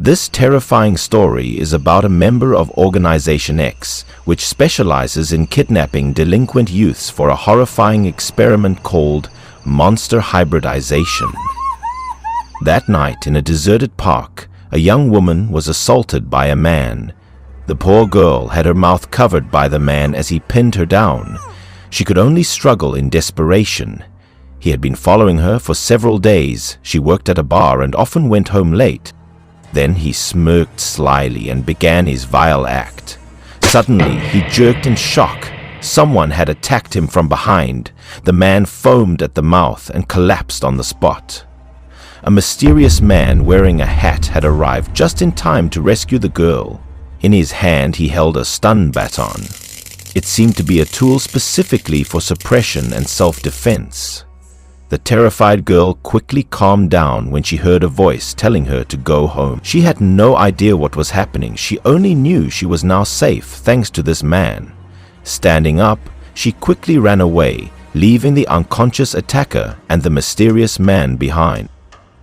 This terrifying story is about a member of Organization X, which specializes in kidnapping delinquent youths for a horrifying experiment called monster hybridization. That night, in a deserted park, a young woman was assaulted by a man. The poor girl had her mouth covered by the man as he pinned her down. She could only struggle in desperation. He had been following her for several days. She worked at a bar and often went home late. Then he smirked slyly and began his vile act. Suddenly, he jerked in shock. Someone had attacked him from behind. The man foamed at the mouth and collapsed on the spot. A mysterious man wearing a hat had arrived just in time to rescue the girl. In his hand, he held a stun baton. It seemed to be a tool specifically for suppression and self-defense. The terrified girl quickly calmed down when she heard a voice telling her to go home. She had no idea what was happening. She only knew she was now safe thanks to this man. Standing up, she quickly ran away, leaving the unconscious attacker and the mysterious man behind.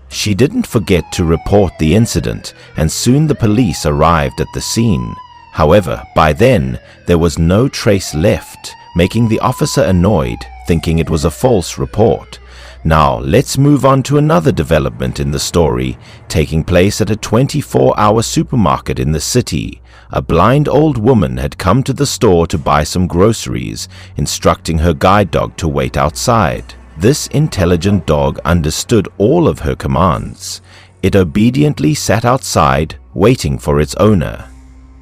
She didn't forget to report the incident, and soon the police arrived at the scene. However, by then, there was no trace left, making the officer annoyed, thinking it was a false report. Now, let's move on to another development in the story, taking place at a 24-hour supermarket in the city. A blind old woman had come to the store to buy some groceries, instructing her guide dog to wait outside. This intelligent dog understood all of her commands. It obediently sat outside, waiting for its owner.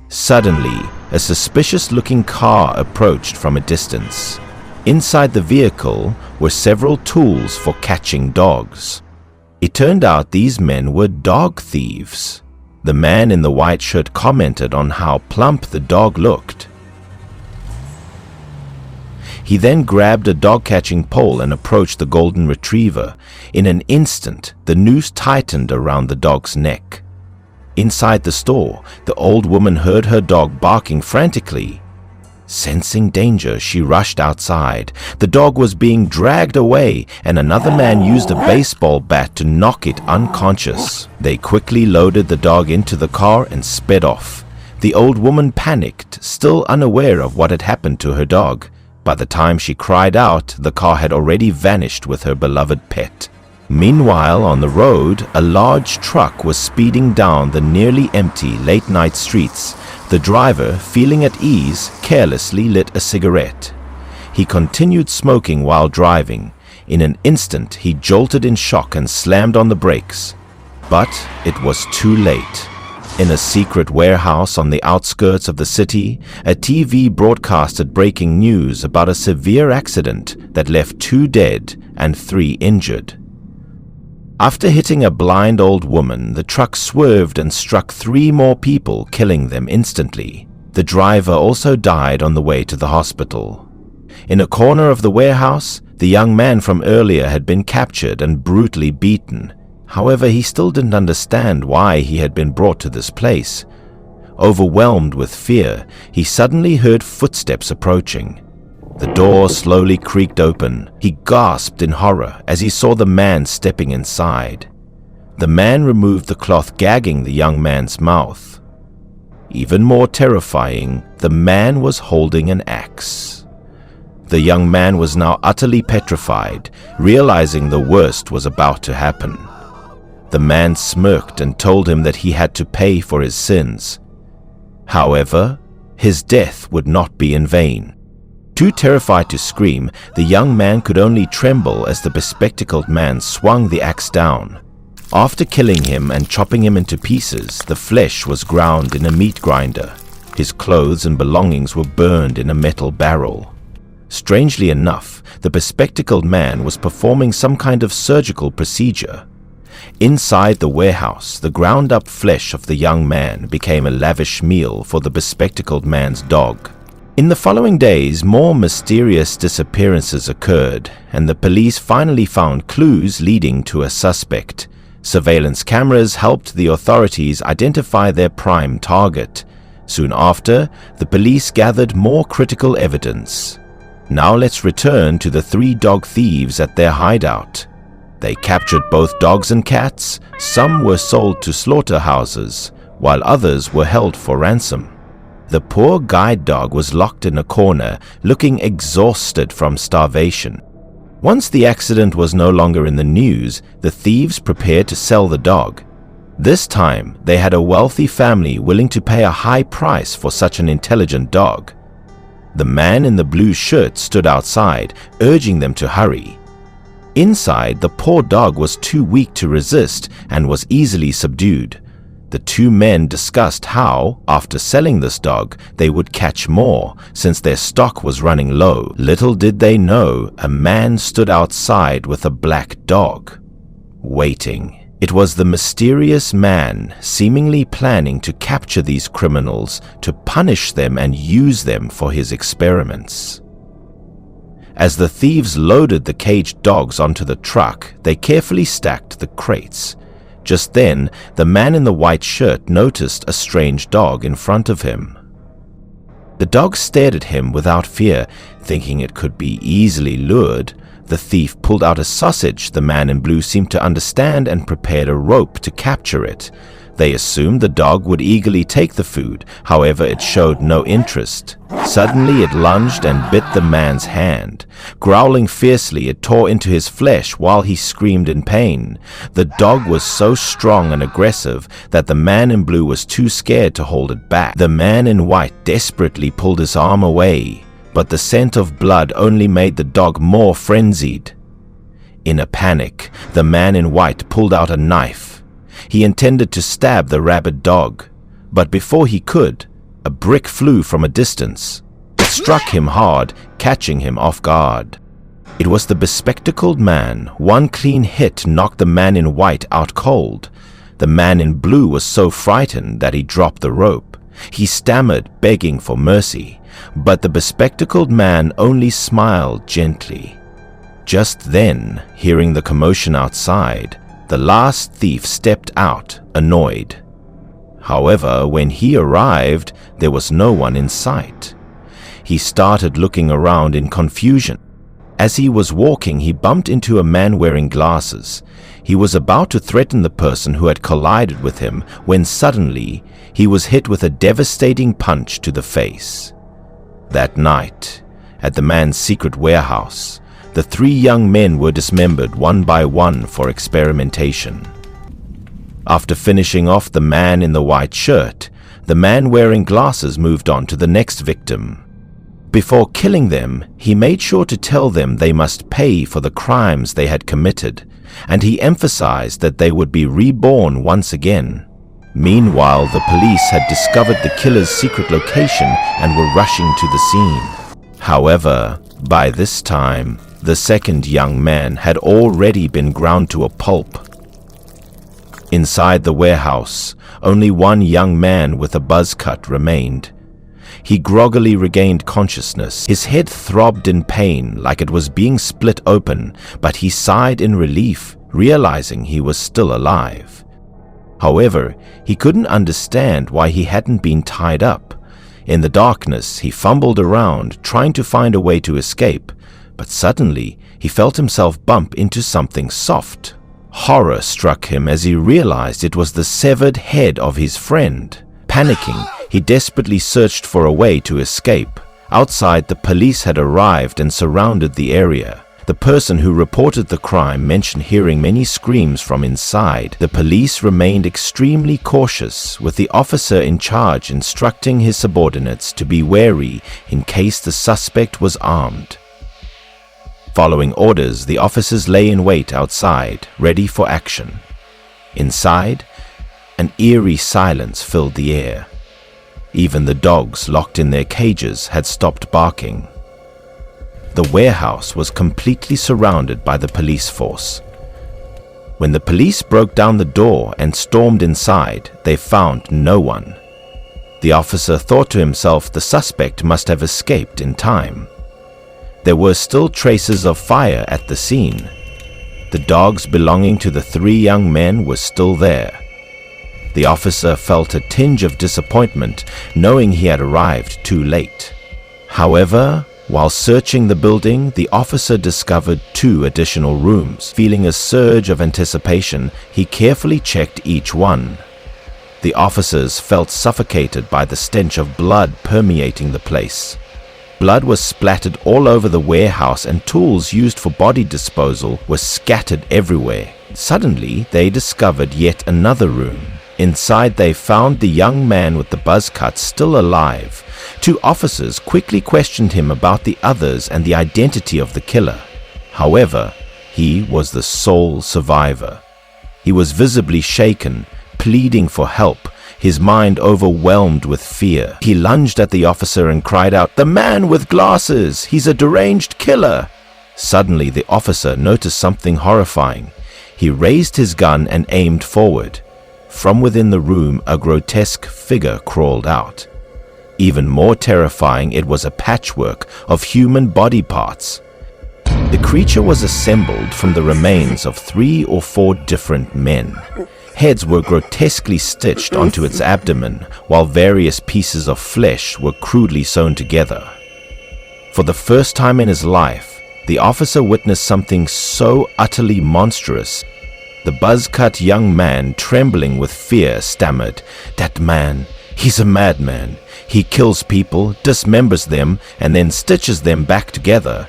Suddenly, a suspicious-looking car approached from a distance. Inside the vehicle were several tools for catching dogs. It turned out these men were dog thieves. The man in the white shirt commented on how plump the dog looked. He then grabbed a dog-catching pole and approached the golden retriever. In an instant, the noose tightened around the dog's neck. Inside the store, the old woman heard her dog barking frantically. Sensing danger, she rushed outside. The dog was being dragged away, and another man used a baseball bat to knock it unconscious. They quickly loaded the dog into the car and sped off. The old woman panicked, still unaware of what had happened to her dog. By the time she cried out, the car had already vanished with her beloved pet. Meanwhile, on the road, a large truck was speeding down the nearly empty late-night streets. The driver, feeling at ease, carelessly lit a cigarette. He continued smoking while driving. In an instant, he jolted in shock and slammed on the brakes. But it was too late. In a secret warehouse on the outskirts of the city, a TV broadcasted breaking news about a severe accident that left 2 dead and 3 injured. After hitting a blind old woman, the truck swerved and struck 3 more people, killing them instantly. The driver also died on the way to the hospital. In a corner of the warehouse, the young man from earlier had been captured and brutally beaten. However, he still didn't understand why he had been brought to this place. Overwhelmed with fear, he suddenly heard footsteps approaching. The door slowly creaked open. He gasped in horror as he saw the man stepping inside. The man removed the cloth gagging the young man's mouth. Even more terrifying, the man was holding an axe. The young man was now utterly petrified, realizing the worst was about to happen. The man smirked and told him that he had to pay for his sins. However, his death would not be in vain. Too terrified to scream, the young man could only tremble as the bespectacled man swung the axe down. After killing him and chopping him into pieces, the flesh was ground in a meat grinder. His clothes and belongings were burned in a metal barrel. Strangely enough, the bespectacled man was performing some kind of surgical procedure. Inside the warehouse, the ground-up flesh of the young man became a lavish meal for the bespectacled man's dog. In the following days, more mysterious disappearances occurred, and the police finally found clues leading to a suspect. Surveillance cameras helped the authorities identify their prime target. Soon after, the police gathered more critical evidence. Now let's return to the 3 dog thieves at their hideout. They captured both dogs and cats. Some were sold to slaughterhouses, while others were held for ransom. The poor guide dog was locked in a corner, looking exhausted from starvation. Once the accident was no longer in the news, the thieves prepared to sell the dog. This time, they had a wealthy family willing to pay a high price for such an intelligent dog. The man in the blue shirt stood outside, urging them to hurry. Inside, the poor dog was too weak to resist and was easily subdued. The two men discussed how, after selling this dog, they would catch more, since their stock was running low. Little did they know, a man stood outside with a black dog, waiting. It was the mysterious man, seemingly planning to capture these criminals, to punish them and use them for his experiments. As the thieves loaded the caged dogs onto the truck, they carefully stacked the crates. Just then, the man in the white shirt noticed a strange dog in front of him. The dog stared at him without fear, thinking it could be easily lured. The thief pulled out a sausage the man in blue seemed to understand and prepared a rope to capture it. They assumed the dog would eagerly take the food, however it showed no interest. Suddenly it lunged and bit the man's hand. Growling fiercely, it tore into his flesh while he screamed in pain. The dog was so strong and aggressive that the man in blue was too scared to hold it back. The man in white desperately pulled his arm away, but the scent of blood only made the dog more frenzied. In a panic, the man in white pulled out a knife. He intended to stab the rabid dog, but before he could, a brick flew from a distance. It struck him hard, catching him off guard. It was the bespectacled man. One clean hit knocked the man in white out cold. The man in blue was so frightened that he dropped the rope. He stammered, begging for mercy, but the bespectacled man only smiled gently. Just then, hearing the commotion outside, the last thief stepped out, annoyed. However, when he arrived, there was no one in sight. He started looking around in confusion. As he was walking, he bumped into a man wearing glasses. He was about to threaten the person who had collided with him when suddenly he was hit with a devastating punch to the face. That night, at the man's secret warehouse, the three young men were dismembered one by one for experimentation. After finishing off the man in the white shirt, the man wearing glasses moved on to the next victim. Before killing them, he made sure to tell them they must pay for the crimes they had committed, and he emphasized that they would be reborn once again. Meanwhile, the police had discovered the killer's secret location and were rushing to the scene. However, by this time, the second young man had already been ground to a pulp. Inside the warehouse, only one young man with a buzz cut remained. He groggily regained consciousness. His head throbbed in pain like it was being split open, but he sighed in relief, realizing he was still alive. However, he couldn't understand why he hadn't been tied up. In the darkness, he fumbled around, trying to find a way to escape, but suddenly he felt himself bump into something soft. Horror struck him as he realized it was the severed head of his friend. Panicking, he desperately searched for a way to escape. Outside, the police had arrived and surrounded the area. The person who reported the crime mentioned hearing many screams from inside. The police remained extremely cautious, with the officer in charge instructing his subordinates to be wary in case the suspect was armed. Following orders, the officers lay in wait outside, ready for action. Inside, an eerie silence filled the air. Even the dogs locked in their cages had stopped barking. The warehouse was completely surrounded by the police force. When the police broke down the door and stormed inside, they found no one. The officer thought to himself the suspect must have escaped in time. There were still traces of fire at the scene. The dogs belonging to the three young men were still there. The officer felt a tinge of disappointment, knowing he had arrived too late. However, While searching the building, the officer discovered 2 additional rooms. Feeling a surge of anticipation, he carefully checked each one. The officers felt suffocated by the stench of blood permeating the place. Blood was splattered all over the warehouse and tools used for body disposal were scattered everywhere. Suddenly, they discovered yet another room. Inside, they found the young man with the buzz cut still alive. 2 officers quickly questioned him about the others and the identity of the killer. However, he was the sole survivor. He was visibly shaken, pleading for help, his mind overwhelmed with fear. He lunged at the officer and cried out, "The man with glasses! He's a deranged killer!" Suddenly, the officer noticed something horrifying. He raised his gun and aimed forward. From within the room, a grotesque figure crawled out. Even more terrifying, it was a patchwork of human body parts. The creature was assembled from the remains of 3 or 4 different men. Heads were grotesquely stitched onto its abdomen, while various pieces of flesh were crudely sewn together. For the first time in his life, the officer witnessed something so utterly monstrous. The buzz-cut young man, trembling with fear, stammered, "That man, he's a madman. He kills people, dismembers them, and then stitches them back together."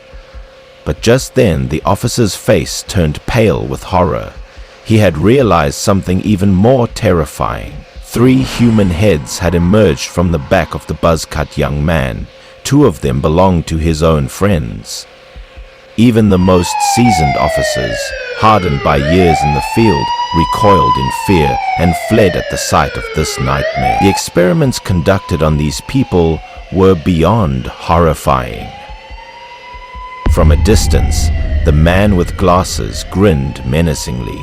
But just then, the officer's face turned pale with horror. He had realized something even more terrifying. 3 human heads had emerged from the back of the buzz-cut young man. 2 of them belonged to his own friends. Even the most seasoned officers, hardened by years in the field, recoiled in fear and fled at the sight of this nightmare. The experiments conducted on these people were beyond horrifying. From a distance, the man with glasses grinned menacingly.